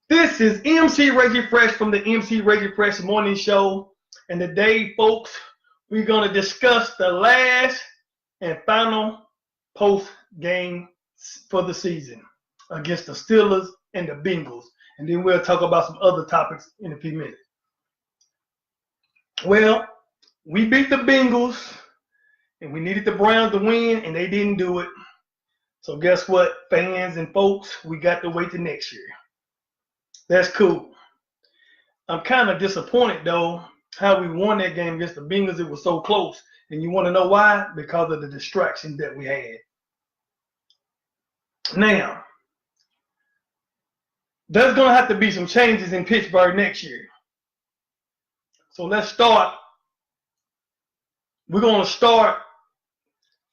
This is MC Reggie Fresh from the MC Reggie Fresh Morning Show. And today, folks, we're going to discuss the last and final post game for the season against the Steelers and the Bengals. And then we'll talk about some other topics in a few minutes. Well, we beat the Bengals, and we needed the Browns to win, and they didn't do it. So guess what, fans and folks? We got to wait till next year. That's cool. I'm kind of disappointed, though, how we won that game against the Bengals. It was so close. And you want to know why? Because of the distractions that we had. Now, there's going to have to be some changes in Pittsburgh next year. So let's start. We're going to start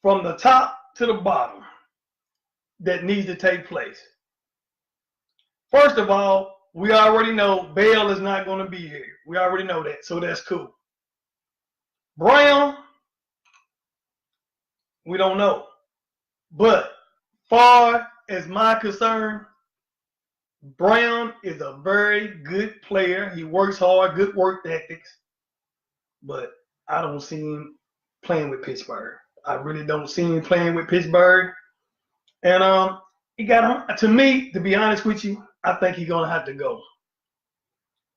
from the top to the bottom that needs to take place. First of all, we already know Bell is not going to be here. We already know that, so that's cool. Brown, we don't know. But far as my concern, Brown is a very good player. He works hard, good work ethics. But I don't see him playing with Pittsburgh. I really don't see him playing with Pittsburgh. And he got, to me, to be honest with you, I think he's going to have to go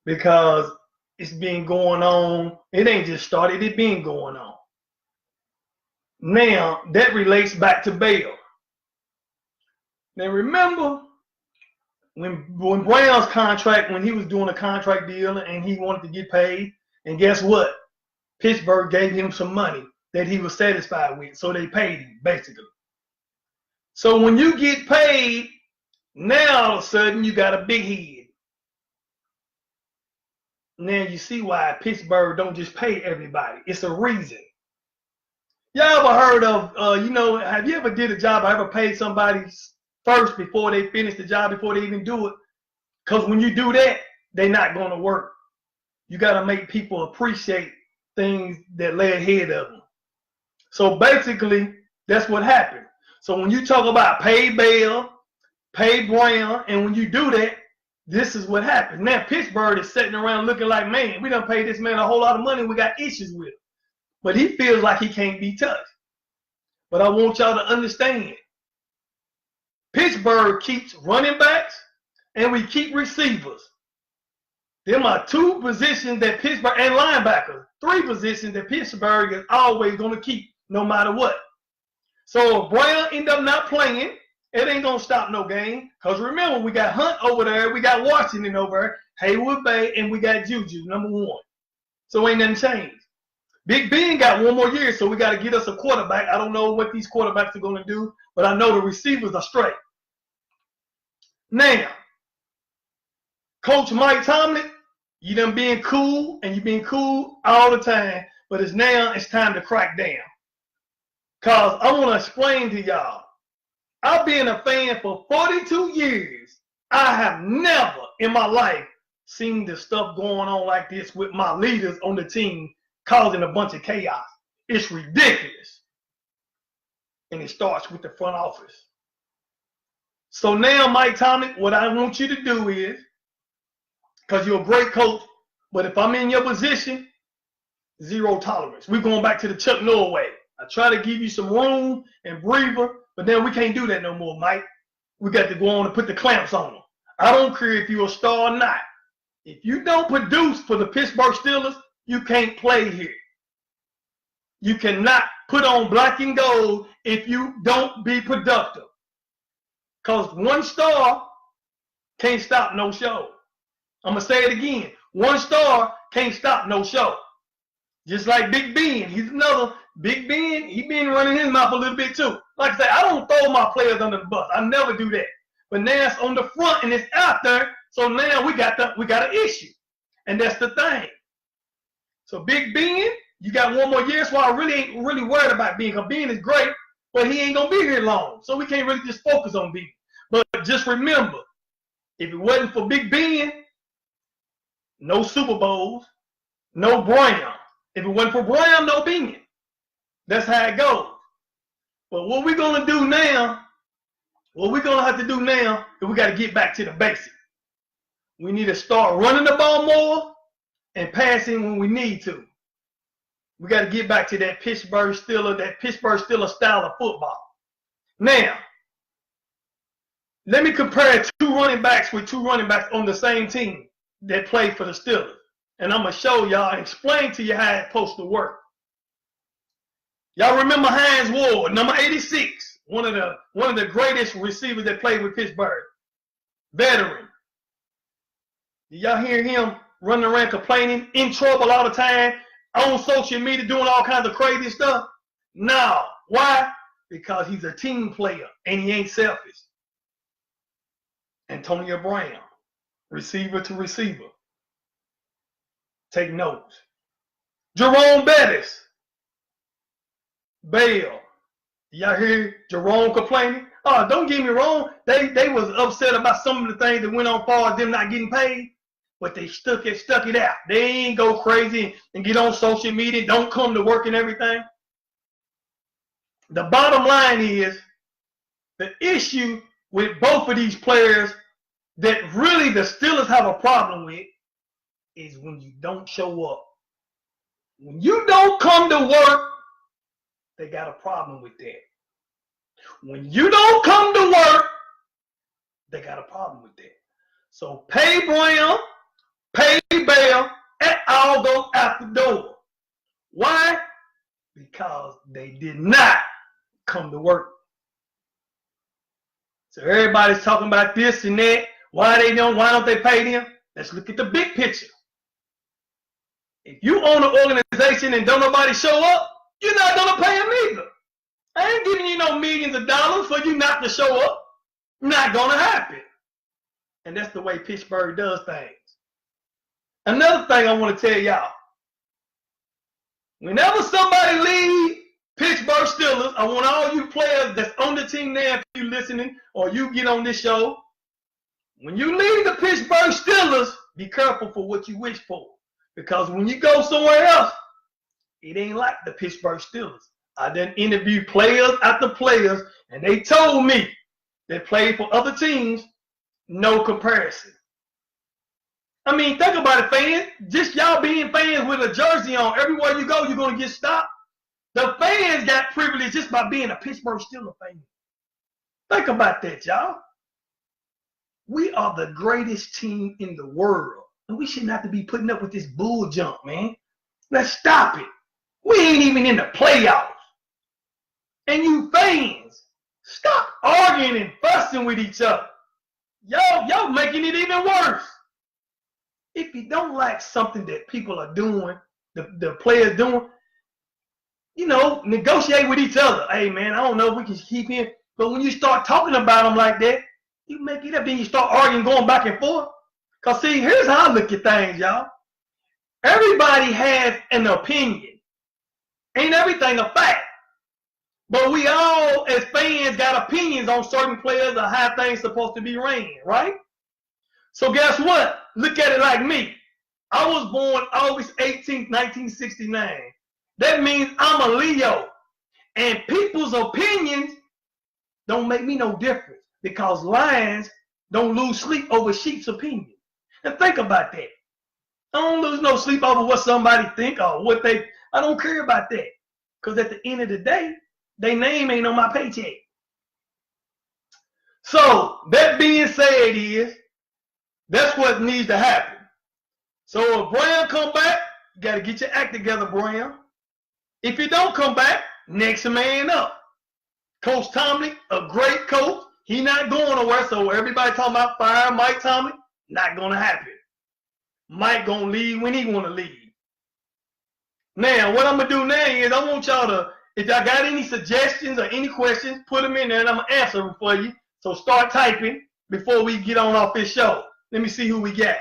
because it's been going on. It ain't just started. It's been going on. Now, that relates back to Bell. Now, remember when Brown's contract, when he was doing a contract deal and he wanted to get paid, and guess what? Pittsburgh gave him some money that he was satisfied with, so they paid him, basically. So when you get paid, now all of a sudden you got a big head. Now you see why Pittsburgh don't just pay everybody. It's a reason. Y'all ever heard of, have you ever did a job or ever paid somebody first before they finish the job, before they even do it? Because when you do that, they're not going to work. You got to make people appreciate things that lay ahead of them. So basically, that's what happened. So when you talk about pay Bell, pay Brown, and when you do that, this is what happens. Now Pittsburgh is sitting around looking like, man, we done paid this man a whole lot of money. We got issues with him. But he feels like he can't be touched. But I want y'all to understand, Pittsburgh keeps running backs and we keep receivers. Them are two positions that Pittsburgh, and linebackers, three positions that Pittsburgh is always going to keep no matter what. So if Brown end up not playing, it ain't going to stop no game. Because remember, we got Hunt over there, we got Washington over there, Haywood Bay, and we got Juju, number one. So ain't nothing changed. Big Ben got one more year, so we got to get us a quarterback. I don't know what these quarterbacks are going to do, but I know the receivers are straight. Now, Coach Mike Tomlin, you done being cool, and you been cool all the time, but it's time to crack down. Because I want to explain to y'all, I've been a fan for 42 years. I have never in my life seen the stuff going on like this with my leaders on the team causing a bunch of chaos. It's ridiculous. And it starts with the front office. So now, Mike Tomlin, what I want you to do is, because you're a great coach, but if I'm in your position, zero tolerance. We're going back to the Chuck Norris way. I try to give you some room and breather, but then we can't do that no more, Mike. We got to go on and put the clamps on them. I don't care if you're a star or not. If you don't produce for the Pittsburgh Steelers, you can't play here. You cannot put on black and gold if you don't be productive. Because one star can't stop no show. I'm going to say it again. One star can't stop no show. Just like Big Ben. He's another. Big Ben, he been running his mouth a little bit too. Like I say, I don't throw my players under the bus. I never do that. But now it's on the front and it's out there. So now we got an issue. And that's the thing. So Big Ben, you got one more year, so I really ain't really worried about Ben. Because Ben is great, but he ain't going to be here long. So we can't really just focus on Ben. But just remember, if it wasn't for Big Ben, no Super Bowls, no Brown. If it wasn't for Brown, no Ben. That's how it goes. But what we're going to do now, what we're going to have to do now is we got to get back to the basics. We need to start running the ball more and passing when we need to. We got to get back to that Pittsburgh Steelers style of football. Now, let me compare two running backs on the same team that played for the Steelers. And I'm going to show y'all and explain to you how it's supposed to work. Y'all remember Hines Ward, number 86, one of the greatest receivers that played with Pittsburgh. Veteran. Did y'all hear him running around complaining, in trouble all the time, on social media, doing all kinds of crazy stuff? No. Why? Because he's a team player and he ain't selfish. Antonio Brown, receiver to receiver. Take notes. Jerome Bettis, Bell. Y'all hear Jerome complaining? Oh, don't get me wrong. They was upset about some of the things that went on far as them not getting paid, but they stuck it out. They ain't go crazy and get on social media, don't come to work and everything. The bottom line is the issue with both of these players that really the Steelers have a problem with is when you don't show up. When you don't come to work, they got a problem with that. When you don't come to work, they got a problem with that. So pay Brown, pay Bell, and all goes out the door. Why? Because they did not come to work. So everybody's talking about this and that. Why don't they pay them? Let's look at the big picture. If you own an organization and don't nobody show up, you're not going to pay them either. I ain't giving you no millions of dollars for you not to show up. Not going to happen. And that's the way Pittsburgh does things. Another thing I want to tell y'all. Whenever somebody leaves Pittsburgh Steelers, I want all you players that's on the team now, if you listening or you get on this show, when you leave the Pittsburgh Steelers, be careful for what you wish for. Because when you go somewhere else, it ain't like the Pittsburgh Steelers. I done interviewed players after players, and they told me they played for other teams, no comparison. I mean, think about it, fans. Just y'all being fans with a jersey on, everywhere you go, you're going to get stopped. The fans got privilege just by being a Pittsburgh Steelers fan. Think about that, y'all. We are the greatest team in the world. And we shouldn't have to be putting up with this bull junk, man. Let's stop it. We ain't even in the playoffs. And you fans, stop arguing and fussing with each other. Y'all making it even worse. If you don't like something that people are doing, the players doing, negotiate with each other. Hey, man, I don't know if we can keep him. But when you start talking about them like that, you make it up, then you start arguing, going back and forth. Because, see, here's how I look at things, y'all. Everybody has an opinion. Ain't everything a fact. But we all, as fans, got opinions on certain players or how things supposed to be ran, right? So guess what? Look at it like me. I was born August 18th, 1969. That means I'm a Leo. And people's opinions don't make me no difference because lions don't lose sleep over sheep's opinion. And think about that. I don't lose no sleep over what somebody think or what I don't care about that. Because at the end of the day, their name ain't on my paycheck. So that being said that's what needs to happen. So if Brown come back, you got to get your act together, Brown. If you don't come back, next man up. Coach Tomlin, a great coach. He not going nowhere. So everybody talking about fire Mike Tomlin, not going to happen. Mike going to leave when he want to leave. Now, what I'm going to do now is I want y'all to, if y'all got any suggestions or any questions, put them in there and I'm going to answer them for you. So start typing before we get on off this show. Let me see who we got.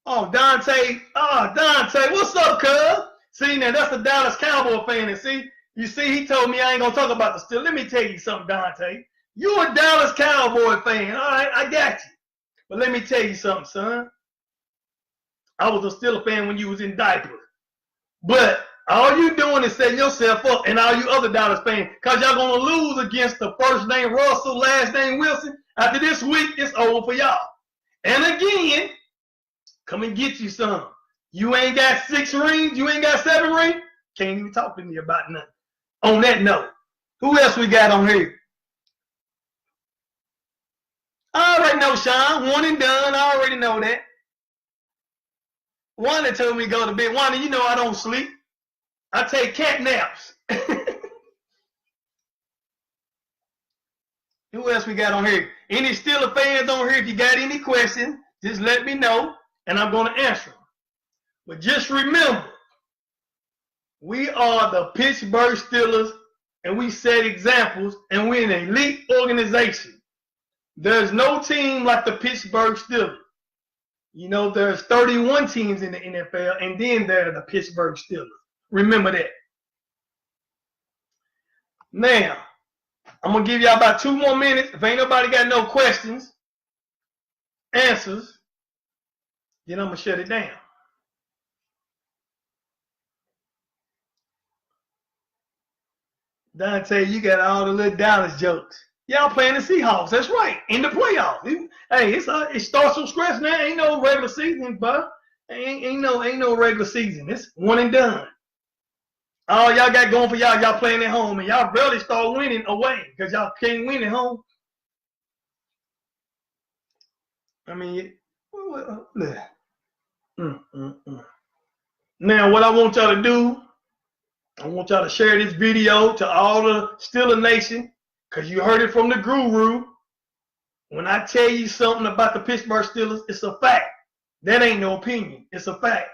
Oh, Dante. Oh, Dante. What's up, cuz? See, now that's a Dallas Cowboy fan. And see, you see, he told me I ain't going to talk about the Steelers. Let me tell you something, Dante. You a Dallas Cowboy fan. All right, I got you. But let me tell you something, son. I was a Steelers fan when you was in diapers. But All you doing is setting yourself up and all you other Dallas fans, because y'all going to lose against the first name Russell, last name Wilson. After this week, it's over for y'all. And again, come and get you some. You ain't got 6 rings. You ain't got 7 rings. Can't even talk to me about nothing. On that note, who else we got on here? I already know Sean. One and done. I already know that. Wanda told me to go to bed. Wanda, you know I don't sleep. I take cat naps. Who else we got on here? Any Steelers fans on here, if you got any questions, just let me know, and I'm going to answer them. But just remember, we are the Pittsburgh Steelers, and we set examples, and we're an elite organization. There's no team like the Pittsburgh Steelers. You know, there's 31 teams in the NFL, and then there are the Pittsburgh Steelers. Remember that. Now, I'm going to give y'all about 2 more minutes. If ain't nobody got no questions, answers, then I'm going to shut it down. Dante, you got all the little Dallas jokes. Y'all playing the Seahawks. That's right. In the playoffs. Hey, it starts from scratch now. Ain't no regular season, but ain't no regular season. It's one and done. All y'all got going for y'all playing at home, and y'all barely start winning away because y'all can't win at home. I mean, now what I want y'all to do, I want y'all to share this video to all the Steeler Nation, because you heard it from the guru. When I tell you something about the Pittsburgh Steelers, it's a fact. That ain't no opinion. It's a fact.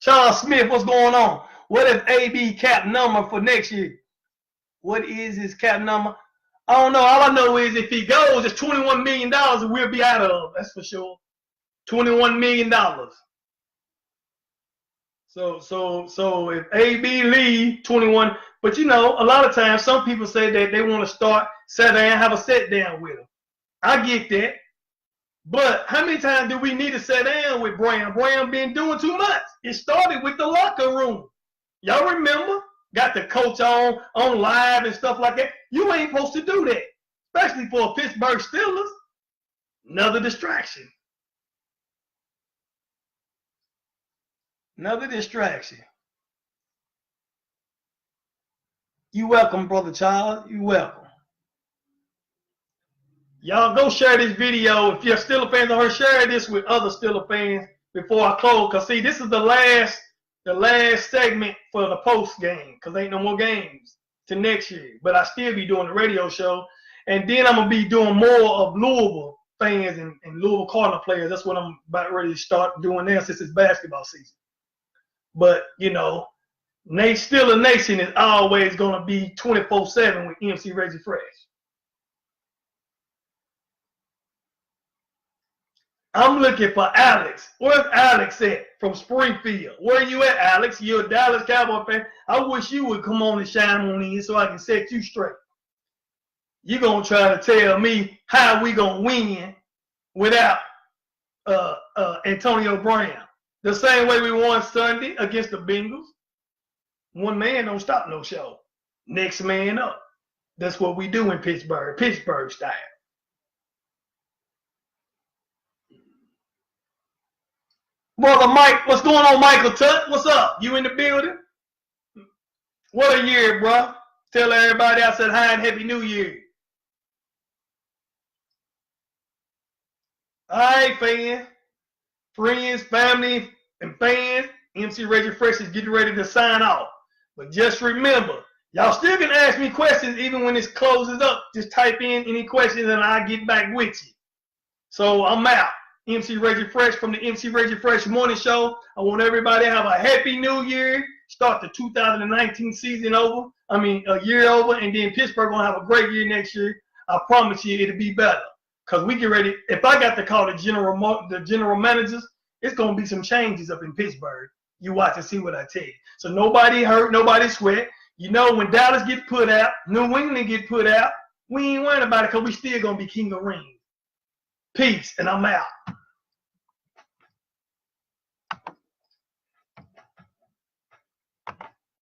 Charles Smith, what's going on? What is AB cap number for next year? What is his cap number? I don't know. All I know is if he goes, it's $21 million and we'll be out of. That's for sure. $21 million. So if AB leave, 21. But you know, a lot of times some people say that they want to start Saturday and have a sit down with him. I get that. But how many times do we need to sit down with Brown? Brown been doing too much. It started with the locker room. Y'all remember? Got the coach on live and stuff like that. You ain't supposed to do that, especially for a Pittsburgh Steelers. Another distraction. Another distraction. You welcome, Brother Charles. You welcome. Y'all go share this video. If you're Steelers fans on here, share this with other Steelers fans before I close. Because, see, this is the last segment for the post game, because ain't no more games to next year. But I still be doing the radio show. And then I'm going to be doing more of Louisville fans and Louisville Cardinal players. That's what I'm about ready to start doing now since it's basketball season. But, you know, Steelers Nation is always going to be 24/7 with MC Reggie Fresh. I'm looking for Alex. Where's Alex at from Springfield? Where you at, Alex? You're a Dallas Cowboy fan. I wish you would come on and shine on in so I can set you straight. You're going to try to tell me how we going to win without Antonio Brown. The same way we won Sunday against the Bengals. One man don't stop no show. Next man up. That's what we do in Pittsburgh. Pittsburgh style. Brother Mike, what's going on, Michael Tut? What's up? You in the building? What a year, bro. Tell everybody I said hi and Happy New Year. All right, fans, friends, family, and fans, MC Reggie Fresh is getting ready to sign off. But just remember, y'all still can ask me questions even when this closes up. Just type in any questions and I'll get back with you. So I'm out. MC Reggie Fresh from the MC Reggie Fresh Morning Show. I want everybody to have a happy new year. Start the 2019 season over. A year over, and then Pittsburgh gonna have a great year next year. I promise you it'll be better. Cause we get ready. If I got to call the general managers, it's gonna be some changes up in Pittsburgh. You watch and see what I tell you. So nobody hurt, nobody sweat. You know, when Dallas get put out, New England get put out, we ain't worrying about it because we still gonna be king of rings. Peace, and I'm out.